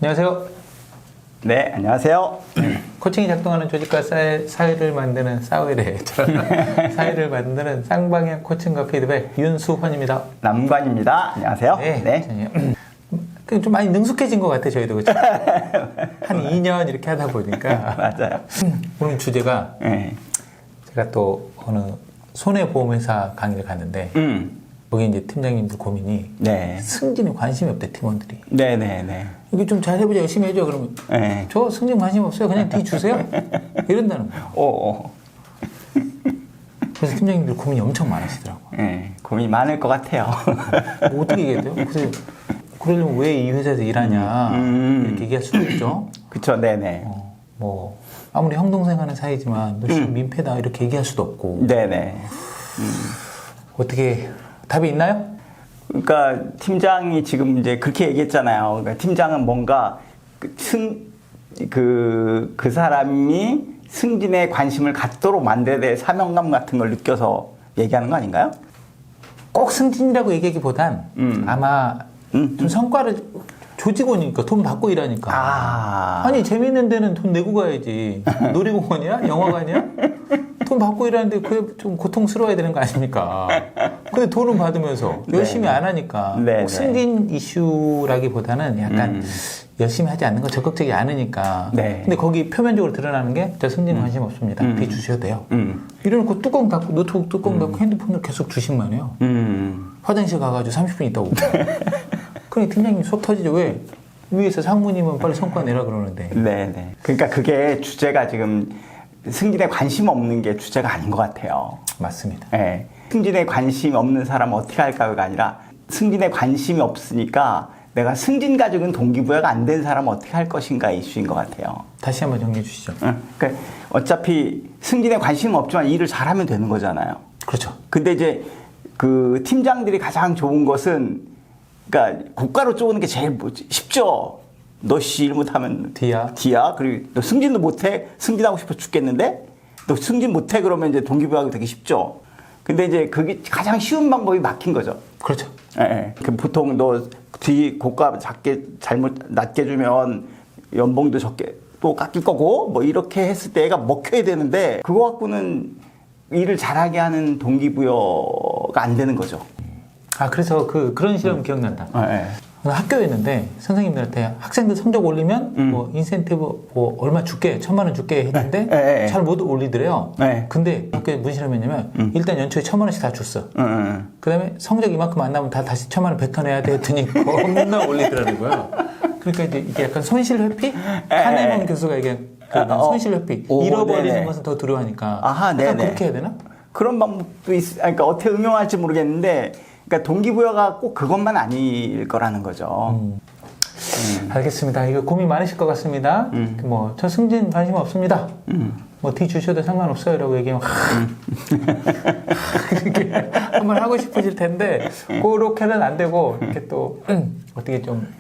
안녕하세요. 네, 안녕하세요. 코칭이 작동하는 조직과 사회를 만드는 사회를 만드는 쌍방향 코칭과 피드백 윤수환입니다. 남관입니다. 안녕하세요. 네. 좀 많이 능숙해진 것 같아요, 저희도. 그렇죠? 한 2년 이렇게 하다 보니까. 맞아요. 오늘 주제가 네. 제가 또 어느 손해보험회사 강의를 갔는데 거기 이제 팀장님들 고민이 네. 승진에 관심이 없대, 팀원들이. 네네네. 이게 좀 잘 해보자, 열심히 해줘. 그러면 네. 저 승진 관심 없어요. 그냥 뒤 주세요. 이런다는 거예요. 오. 그래서 팀장님들 고민이 엄청 많으시더라고요. 네. 고민이 많을 것 같아요. 뭐 어떻게 얘기해야 돼요? 그래서 그러려면 왜 이 회사에서 일하냐 이렇게 얘기할 수도 있죠. 그쵸, 네네. 뭐 아무리 형 동생 하는 사이지만 너 지금 민폐다 이렇게 얘기할 수도 없고. 네네. 어떻게 답이 있나요? 그러니까 팀장이 지금 이제 그렇게 얘기했잖아요. 그러니까 팀장은 뭔가 그 사람이 승진에 관심을 갖도록 만들어야 될 사명감 같은 걸 느껴서 얘기하는 거 아닌가요? 꼭 승진이라고 얘기하기보단 아마 좀 성과를 조직원이니까 돈 받고 일하니까 아니 재밌는 데는 돈 내고 가야지. 놀이공원이야? 영화관이야? 돈 받고 일하는데 그게 좀 고통스러워야 되는 거 아닙니까? 근데 돈은 받으면서 열심히 안 하니까 꼭 승진 이슈라기보다는 약간 열심히 하지 않는 거 적극적이지 않으니까. 근데 거기 표면적으로 드러나는 게 저 승진 관심 없습니다. 뒤 주셔도 돼요. 이래놓고 뚜껑 닫고 노트북 뚜껑 닫고 핸드폰을 계속 주식만 해요. 화장실 가가지고 30분 있다 오고. 그러니까 팀장님 속 터지죠. 왜? 위에서 상무님은 빨리 성과 내라 그러는데. 네네. 그러니까 그게 주제가 지금 승진에 관심 없는 게 주제가 아닌 것 같아요. 맞습니다. 네. 승진에 관심이 없는 사람은 어떻게 할까가 아니라 승진에 관심이 없으니까 내가 승진 가지고는 동기부여가 안 된 사람은 어떻게 할 것인가 이슈인 것 같아요. 다시 한번 정리해 주시죠. 그러니까 어차피 승진에 관심은 없지만 일을 잘하면 되는 거잖아요. 그렇죠. 근데 이제 그 팀장들이 가장 좋은 것은 그러니까 고가로 쪼는 게 제일 쉽죠. 너 씨 일 못하면 D야. 그리고 너 승진도 못해. 승진하고 싶어 죽겠는데 너 승진 못해 그러면 이제 동기부여하기 되게 쉽죠. 근데 이제 그게 가장 쉬운 방법이 막힌 거죠. 그렇죠. 예. 그 보통 너 뒤 고가 낮게 주면 연봉도 적게 또 깎일 거고 뭐 이렇게 했을 때 애가 먹혀야 되는데 그거 갖고는 일을 잘하게 하는 동기부여가 안 되는 거죠. 그래서 그런 실험 기억난다. 예. 학교였는데 선생님들한테 학생들 성적 올리면 뭐 인센티브 뭐 얼마 줄게 1,000만 원 줄게 했는데 잘 못 올리더래요. 근데 학교에 무슨 실험했냐면 일단 연초에 1,000만 원씩 다 줬어. 그 다음에 성적 이만큼 안 나오면 다 다시 1,000만 원 뱉어내야 돼 했더니 겁나 올리더라는 거야. 그러니까 이게 약간 손실 회피? 카네먼 교수가 얘기한 손실 회피. 잃어버리는 것은 더 두려워하니까. 약간 그렇게 해야 되나? 그런 방법도 그러니까 어떻게 응용할지 모르겠는데 그러니까 동기부여가 꼭 그것만 아닐 거라는 거죠. 알겠습니다. 이거 고민 많으실 것 같습니다. 뭐, 저 승진 관심 없습니다. 뭐, 뒤 주셔도 상관없어요. 라고 얘기하면, 이렇게 한번 하고 싶으실 텐데, 그렇게는 안 되고, 이렇게 또, 어떻게 좀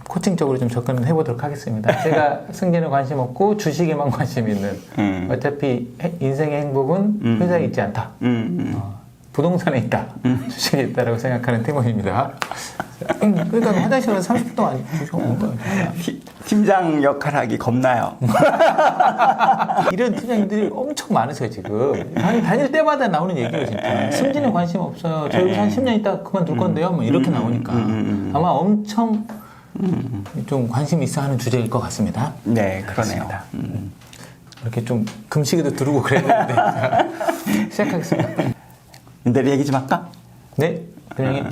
코칭적으로 좀 접근을 해보도록 하겠습니다. 제가 승진에 관심 없고, 주식에만 관심 있는, 어차피 인생의 행복은 회사에 있지 않다. 부동산에 있다. 주식에 있다라고 생각하는 팀원입니다. 그러니까 화장실 가서 30분 동안 주셔온 거예요. 팀장 역할 하기 겁나요. 이런 팀장님들이 엄청 많으세요, 지금. 다닐 때마다 나오는 얘기예요, 진짜. 승진에 관심 없어요. 저 여기서 한 10년 있다 그만둘 건데요. 뭐 이렇게 나오니까. 아마 엄청 좀 관심 있어 하는 주제일 것 같습니다. 네, 그러네요. 이렇게 좀 금식에도 들어오고 그래야 되는데. 시작하겠습니다. 내일 얘기 좀 할까? 네, 그냥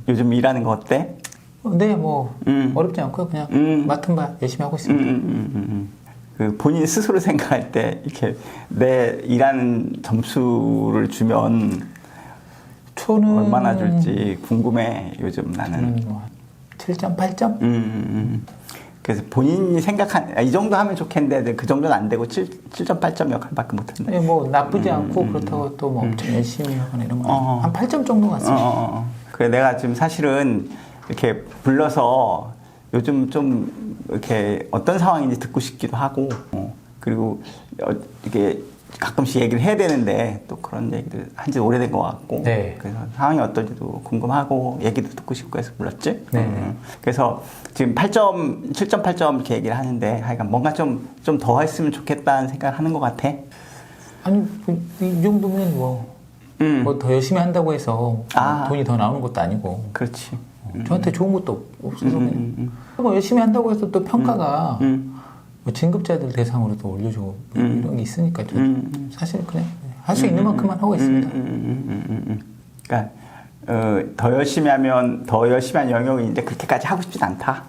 요즘 일하는 거 어때? 네, 뭐 어렵지 않고요. 그냥 맡은 바 열심히 하고 있습니다. 그 본인 스스로 생각할 때 이렇게 내 일하는 점수를 주면 초는 얼마나 줄지 궁금해. 요즘 나는 7점, 8점? 그래서 본인이 생각한 이 정도 하면 좋겠는데 그 정도는 안 되고 7점, 8점 역할밖에 못했네. 네, 뭐 나쁘지 않고 그렇다고 또 뭐 엄청 열심히 하거나 이런 건 한 8점 정도 같습니다. 그래 내가 지금 사실은 이렇게 불러서 요즘 좀 이렇게 어떤 상황인지 듣고 싶기도 하고 그리고 이렇게 가끔씩 얘기를 해야 되는데 또 그런 얘기를 한 지 오래된 것 같고 네. 그래서 상황이 어떨지도 궁금하고 얘기도 듣고 싶고 해서 불렀지. 네. 그래서 지금 8점, 7.8점 이렇게 얘기를 하는데 하여간 뭔가 좀 더 했으면 좋겠다는 생각을 하는 것 같아. 아니 이 정도면 뭐 더 열심히 한다고 해서 돈이 더 나오는 것도 아니고 그렇지. 저한테 좋은 것도 없어서 그냥 뭐 열심히 한다고 해서 또 평가가 뭐 진급자들 대상으로도 올려주고 이런 게 있으니까 저도 사실 그냥 할 수 있는 만큼만 하고 있습니다. 그러니까 더 열심히 하면 더 열심히 한 영역이 있는데 그렇게까지 하고 싶진 않다.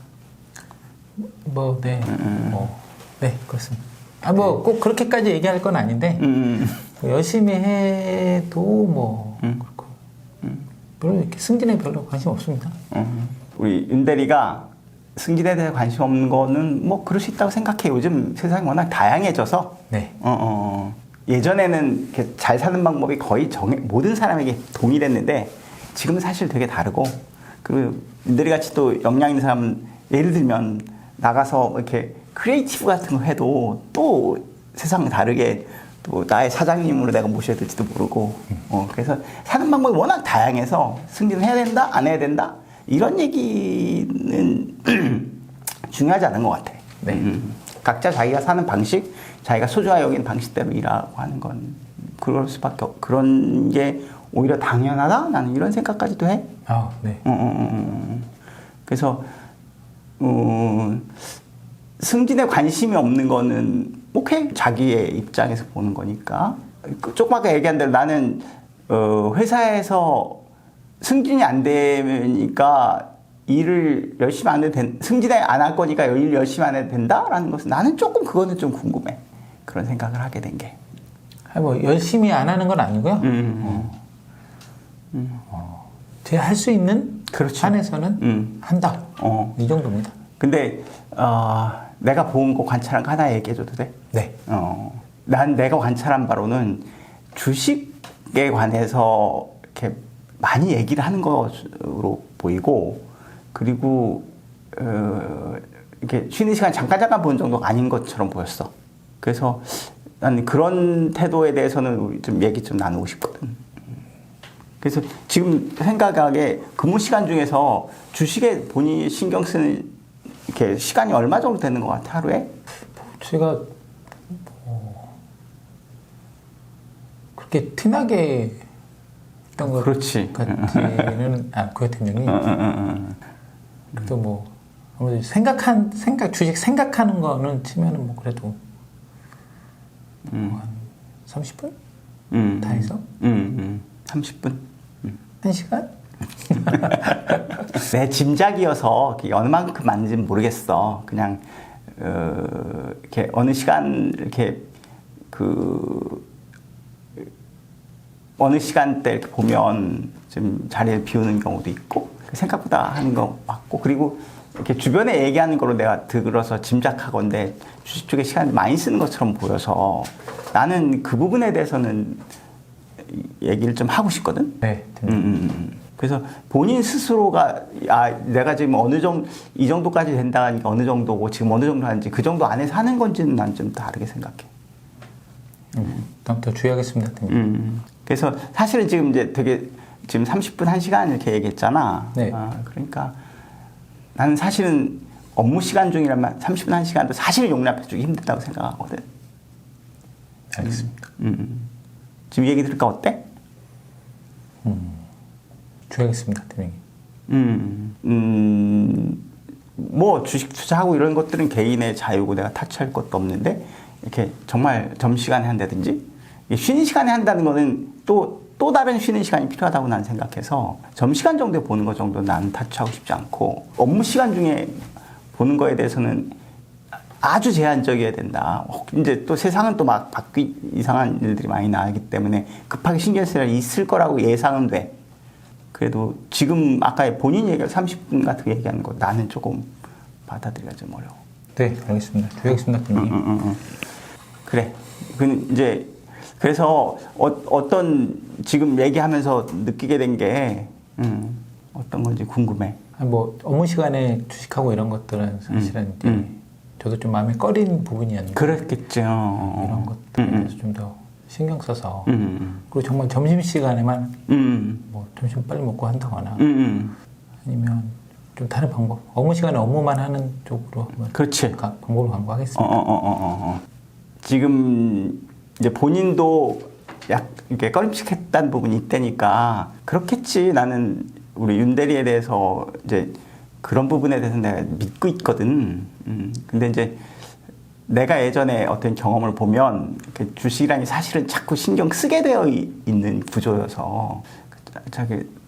뭐 네, 네 그렇습니다. 뭐 꼭 그렇게까지 얘기할 건 아닌데 뭐 열심히 해도 뭐 그렇고 별로 이렇게 승진에 별로 관심 없습니다. 우리 윤대리가 승진에 대해 관심 없는 거는 뭐 그럴 수 있다고 생각해. 요즘 세상이 워낙 다양해져서 네. 예전에는 이렇게 잘 사는 방법이 거의 모든 사람에게 동일했는데 지금은 사실 되게 다르고 그리고 윤대리 같이 또 역량 있는 사람은 예를 들면 나가서 이렇게 크리에이티브 같은 거 해도 또 세상 다르게 또 나의 사장님으로 내가 모셔야 될지도 모르고 그래서 사는 방법이 워낙 다양해서 승진을 해야 된다 안 해야 된다 이런 얘기는 중요하지 않은 것 같아. 네. 각자 자기가 사는 방식 자기가 소중하게 여기는 방식대로 일하고 하는 건 그럴 수밖에 그런 게 오히려 당연하다 나는 이런 생각까지도 해. 아, 네. 그래서 승진에 관심이 없는 거는 오케이 자기의 입장에서 보는 거니까 조금 아까 얘기한 대로 나는 회사에서 승진이 안 되니까 일을 열심히 안 해도 승진에 안 할 거니까 일 열심히 안 해도 된다라는 것은 나는 조금 그거는 좀 궁금해. 그런 생각을 하게 된 게. 뭐 열심히 안 하는 건 아니고요. 제가 할 수 있는 그렇지. 한에서는 한다. 이 정도입니다. 근데 내가 본 거 관찰한 거 하나 얘기해줘도 돼? 네. 난 내가 관찰한 바로는 주식에 관해서 이렇게 많이 얘기를 하는 것으로 보이고 그리고 이렇게 쉬는 시간 잠깐 보는 정도가 아닌 것처럼 보였어. 그래서 난 그런 태도에 대해서는 우리 좀 얘기 좀 나누고 싶거든. 그래서 지금 생각하기에 근무 시간 중에서 주식에 본인이 신경 쓰는 이렇게 시간이 얼마 정도 되는 것 같아 하루에? 제가 그렇게 티나게 했던 것 그렇지. 같지는 않고 같은 경우는 그래도 뭐 아무래도 주식 생각하는 거는 치면은 뭐 그래도 한 30분 다 해서 30분 1시간 내 짐작이어서 어느 만큼 맞는지는 모르겠어. 그냥 이렇게 어느 시간 이렇게 어느 시간대 이렇게 보면 좀 자리를 비우는 경우도 있고 생각보다 하는 거 맞고 그리고 이렇게 주변에 얘기하는 거로 내가 들어서 짐작하건데 주식 쪽에 시간 많이 쓰는 것처럼 보여서 나는 그 부분에 대해서는 얘기를 좀 하고 싶거든. 네. 그래서 본인 스스로가 내가 지금 어느 정도 이 정도까지 된다 하니까 어느 정도고 지금 어느 정도 하는지 그 정도 안에서 하는 건지는 난 좀 다르게 생각해. 다음부터 주의하겠습니다. 그래서 사실은 지금 이제 되게 지금 30분 1시간 이렇게 얘기했잖아. 네. 그러니까 나는 사실은 업무 시간 중이라면 30분 1시간도 사실 용납해주기 힘들다고 생각하거든. 알겠습니다. 지금 얘기 들을까 어때? 주의하겠습니다. 대명이. 뭐 주식 투자하고 이런 것들은 개인의 자유고 내가 타치할 것도 없는데 이렇게 정말 점심시간에 한다든지 쉬는 시간에 한다는 거는 또 다른 쉬는 시간이 필요하다고 나는 생각해서 점심시간 정도에 보는 것 정도는 나는 타치하고 싶지 않고 업무 시간 중에 보는 거에 대해서는 아주 제한적이어야 된다. 이제 또 세상은 또 막 이상한 일들이 많이 나기 때문에 급하게 신경 쓸 일이 있을 거라고 예상은 돼. 그래도 지금 아까 본인 얘기가 30분 같은 거 얘기하는 거 나는 조금 받아들이기가 좀 어려워. 네, 알겠습니다. 주의하겠습니다. 대명이. 그래. 이제 그래서 어떤 지금 얘기하면서 느끼게 된 게 어떤 건지 궁금해. 뭐 업무 시간에 주식하고 이런 것들은 사실은 이제 저도 좀 마음에 꺼린 부분이었는데 그랬겠죠. 이런 것들에 대해서 좀 더 신경 써서 그리고 정말 점심시간에만 뭐 점심 빨리 먹고 한다거나 아니면 좀 다른 방법 업무 시간에 업무만 하는 쪽으로 한번 그렇지. 방법을 강구하겠습니다. 지금 이제 본인도 이렇게 꺼림칙했다는 부분이 있다니까 그렇겠지. 나는 우리 윤 대리에 대해서 이제 그런 부분에 대해서 내가 믿고 있거든. 근데 이제 내가 예전에 어떤 경험을 보면 주식이라는 게 사실은 자꾸 신경 쓰게 되어 있는 구조여서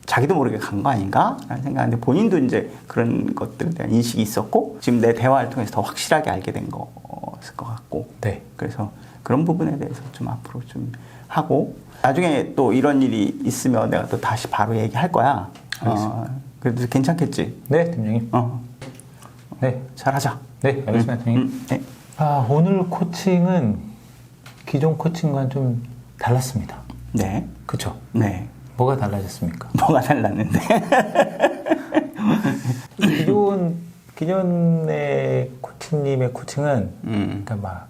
자기도 모르게 간 거 아닌가? 라는 생각인데 본인도 이제 그런 것들에 대한 인식이 있었고 지금 내 대화를 통해서 더 확실하게 알게 된 거였을 것 같고 네. 그래서 그런 부분에 대해서 좀 앞으로 좀 하고 나중에 또 이런 일이 있으면 내가 또 다시 바로 얘기할 거야. 그래도 괜찮겠지? 네, 팀장님. 네. 잘하자. 네, 알겠습니다, 팀장님. 네. 오늘 코칭은 기존 코칭과는 좀 달랐습니다. 네. 그렇죠? 네. 뭐가 달라졌습니까? 뭐가 달랐는데? 기존의 코치님의 코칭은 그러니까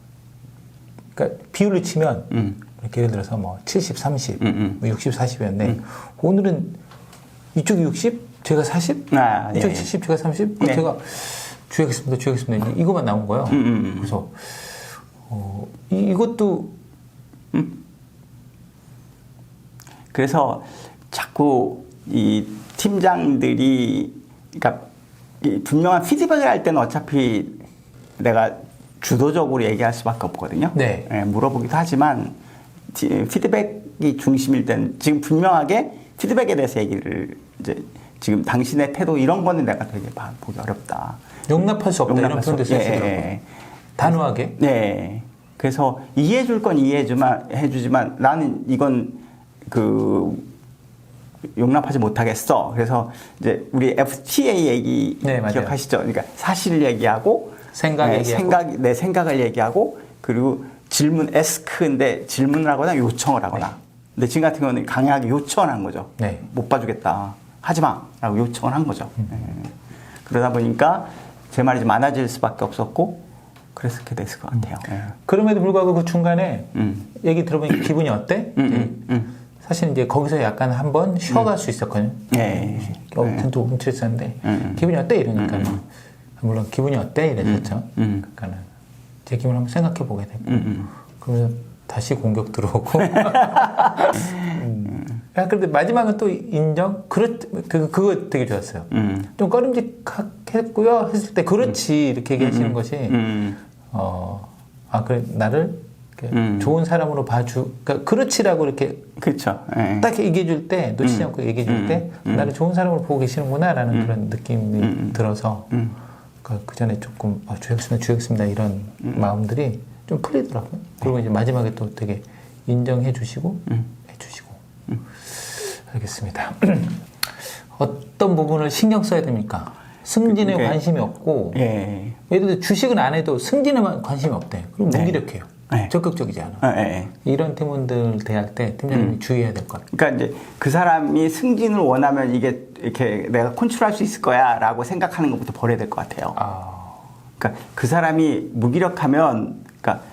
비율을 치면 이렇게 예를 들어서 뭐 70, 30, 뭐 60, 40이었는데 오늘은 이쪽이 60, 제가 40, 이쪽이 70, 제가 30, 네. 제가 주의하겠습니다. 이거만 나온 거예요. 그래서 이것도 그래서 자꾸 이 팀장들이 그러니까 이 분명한 피드백을 할 때는 어차피 내가 주도적으로 얘기할 수밖에 없거든요. 네. 물어보기도 하지만 피드백이 중심일 때는 지금 분명하게 피드백에 대해서 얘기를 이제 지금 당신의 태도 이런 거는 내가 되게 보기 어렵다. 용납할 수 없다 이런 표현도 쓰시더라고요. 단호하게. 네. 그래서 이해해줄 건 해주지만 나는 이건 용납하지 못하겠어. 그래서 이제 우리 FTA 얘기 네, 기억하시죠? 그러니까 사실 얘기하고 생각을 얘기하고 그리고 질문 에스크인데 질문을 하거나 요청을 하거나. 네. 근데 지금 같은 경우는 강하게 요청을 한 거죠. 네. 못 봐주겠다. 하지 마라고 요청을 한 거죠. 그러다 보니까 제 말이 좀 많아질 수밖에 없었고 그렇게 됐을 것 같아요. 그럼에도 불구하고 그 중간에 얘기 들어보니까 기분이 어때? 사실 이제 거기서 약간 한번 쉬어갈 수 있었거든요. 또 움츠렸었는데 기분이 어때? 이러니까 물론 기분이 어때? 이랬었죠. 그러니까는 제 기분을 한번 생각해 보게 되고 그러면서 다시 공격 들어오고 그런데 마지막은 또 인정? 그거 되게 좋았어요. 좀 꺼림직했고요 했을 때 그렇지 이렇게 얘기하시는 것이 그래 나를 좋은 사람으로 그러니까 그렇지라고 이렇게 그렇죠. 딱 얘기해 줄 때 놓치지 않고 얘기해 줄 때 나를 좋은 사람으로 보고 계시는구나라는 그런 느낌이 들어서 그 전에 조금 주였습니다 이런 마음들이 좀 풀리더라고요. 그리고 이제 마지막에 또 되게 인정해 주시고 해주시고 알겠습니다. 어떤 부분을 신경 써야 됩니까? 승진에 관심이 없고 예를 들어 주식은 안 해도 승진에만 관심이 없대. 그럼 무기력해요. 적극적이지 않아. 이런 팀원들 대할 때 팀장님이 주의해야 될 것 같아요. 그러니까 이제 그 사람이 승진을 원하면 이게 이렇게 내가 컨트롤할 수 있을 거야라고 생각하는 것부터 버려야 될 것 같아요. 그러니까 그 사람이 무기력하면, 그러니까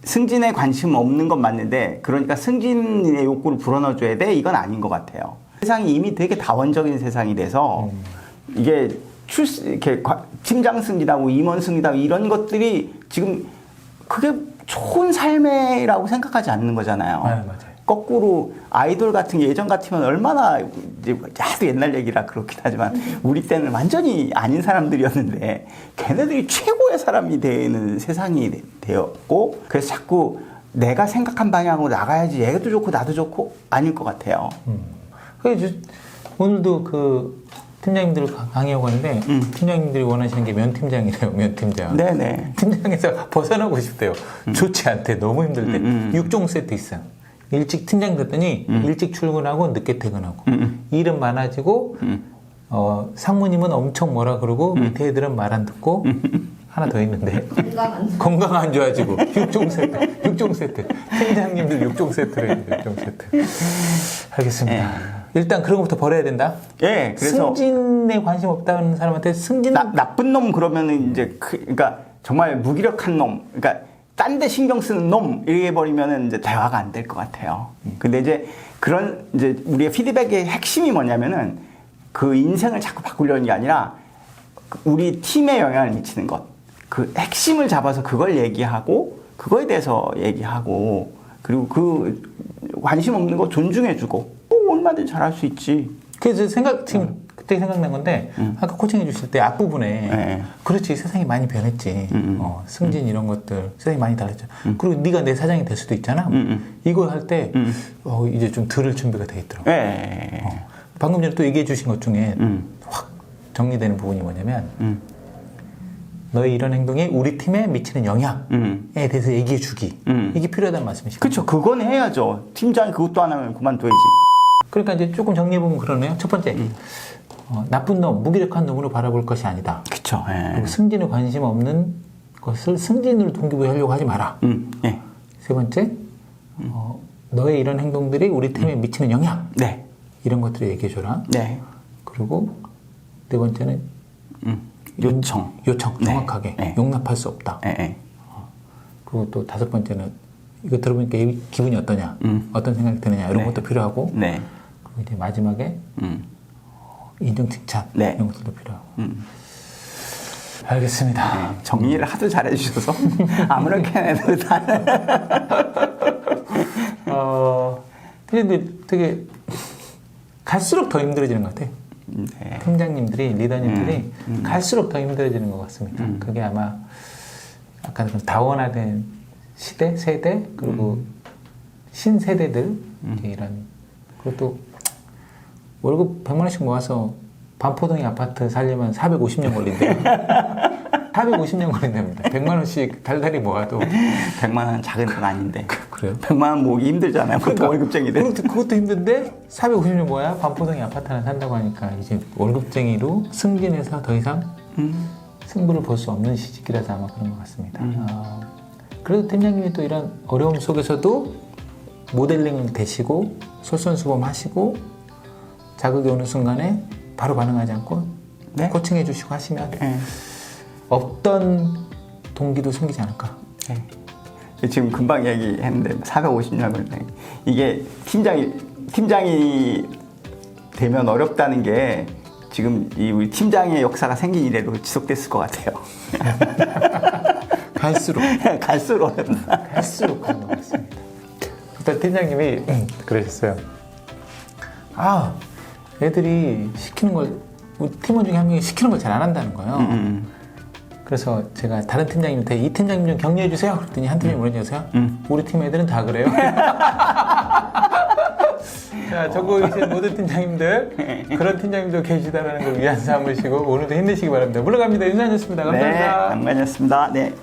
승진에 관심 없는 건 맞는데, 그러니까 승진의 욕구를 불어넣어줘야 돼? 이건 아닌 것 같아요. 세상이 이미 되게 다원적인 세상이 돼서 이게 이렇게 팀장 승진하고 임원 승진하고 이런 것들이 지금 그게 좋은 삶이라고 생각하지 않는 거잖아요. 맞아요. 거꾸로 아이돌 같은 게 예전 같으면 얼마나 이제 하도 옛날 얘기라 그렇긴 하지만 우리 때는 완전히 아닌 사람들이었는데 걔네들이 최고의 사람이 되는 세상이 되었고 그래서 자꾸 내가 생각한 방향으로 나가야지 얘도 좋고 나도 좋고 아닐 것 같아요. 그래서 오늘도 그 팀장님들 강의하고 하는데 팀장님들이 원하시는 게 면팀장이래요. 면팀장. 네네. 팀장에서 벗어나고 싶대요. 좋지 않대. 너무 힘들대. 6종 세트 있어요. 일찍 팀장 됐더니 일찍 출근하고 늦게 퇴근하고 일은 많아지고 상무님은 엄청 뭐라 그러고 밑에 애들은 말 안 듣고 하나 더 있는데 건강 안 좋아지고 6종 세트 팀장님들 6종 세트래. 6종 세트. 알겠습니다. 일단 그런 것부터 버려야 된다. 예, 그래서 승진에 관심 없다는 사람한테 승진 나쁜 놈 그러면은 이제 그러니까 정말 무기력한 놈, 그러니까 딴 데 신경 쓰는 놈 이렇게 해버리면은 이제 대화가 안 될 것 같아요. 근데 이제 그런 이제 우리의 피드백의 핵심이 뭐냐면은 그 인생을 자꾸 바꾸려는 게 아니라 우리 팀에 영향을 미치는 것. 그 핵심을 잡아서 그걸 얘기하고 그거에 대해서 얘기하고 그리고 그 관심 없는 거 존중해주고 얼마든지 잘할 수 있지. 그래서 지금 그때 생각난 건데 아까 코칭해 주실 때 앞부분에 네. 그렇지 세상이 많이 변했지. 승진 이런 것들 세상이 많이 달랐죠. 그리고 네가 내 사장이 될 수도 있잖아. 이거 할 때 이제 좀 들을 준비가 돼 있더라고. 네. 방금 전에 또 얘기해 주신 것 중에 확 정리되는 부분이 뭐냐면 너의 이런 행동이 우리 팀에 미치는 영향에 대해서 얘기해 주기. 이게 필요하다는 말씀이시죠? 그렇죠. 그건 해야죠. 팀장이 그것도 안 하면 그만둬야지. 그러니까 이제 조금 정리해보면 그러네요. 첫 번째, 나쁜 놈, 무기력한 놈으로 바라볼 것이 아니다. 그렇죠. 그리고 승진에 관심 없는 것을 승진으로 동기부여하려고 하지 마라. 예. 세 번째, 너의 이런 행동들이 우리 팀에 미치는 영향. 네. 이런 것들을 얘기해줘라. 네. 그리고 네 번째는 요청. 네. 정확하게 네. 용납할 수 없다. 네. 그리고 또 다섯 번째는 이거 들어보니까 기분이 어떠냐, 어떤 생각이 드느냐 이런 네. 것도 필요하고. 네. 그리고 이제 마지막에 인정 칭찬 네. 이런 것들도 필요하고. 알겠습니다. 정리를 하도 잘해주셔서 아무렇게나 해도 다. 근데 되게 갈수록 더 힘들어지는 것 같아요. 네. 팀장님들이, 리더님들이 갈수록 더 힘들어지는 것 같습니다. 그게 아마 약간 좀 다원화된 시대, 세대, 그리고 신세대들 이런. 그리고 또 월급 100만 원씩 모아서 반포동의 아파트 살려면 450년 걸린대요. 450년 걸린답니다. 100만 원씩 달달이 모아도. 100만 원 작은 돈 아닌데. 그래요? 100만 원 모으기 힘들잖아요. 그러니까, 월급쟁이들. 그것도 힘든데 450년 모아야 반포동의 아파트 하나 산다고 하니까 이제 월급쟁이로 승진해서 더 이상 승부를 볼 수 없는 시기라서 아마 그런 것 같습니다. 그래도 팀장님이 또 이런 어려움 속에서도 모델링을 되시고 솔선수범하시고 자극이 오는 순간에 바로 반응하지 않고 네? 코칭해 주시고 하시면 네. 없던 동기도 생기지 않을까. 네. 지금 금방 얘기했는데 450년을 이게 팀장이 되면 어렵다는 게 지금 이 우리 팀장의 역사가 생긴 이래로 지속됐을 것 같아요. 갈수록 어렵다. 갈수록 그런 것 같습니다. 일단 팀장님이 그러셨어요. 애들이 시키는 걸 우리 팀원 중에 한 명이 시키는 걸 잘 안 한다는 거예요. 그래서 제가 다른 팀장님한테 이 팀장님 좀 격려해 주세요. 그랬더니 한 팀이 뭐라고 하세요? 우리 팀 애들은 다 그래요. 자, 전국에 계신 모든 팀장님들, 그런 팀장님도 계시다라는 걸 위안 삼으시고 오늘도 힘내시기 바랍니다. 물러갑니다. 윤상이었습니다. 감사합니다. 네, 양반이었습니다. 네.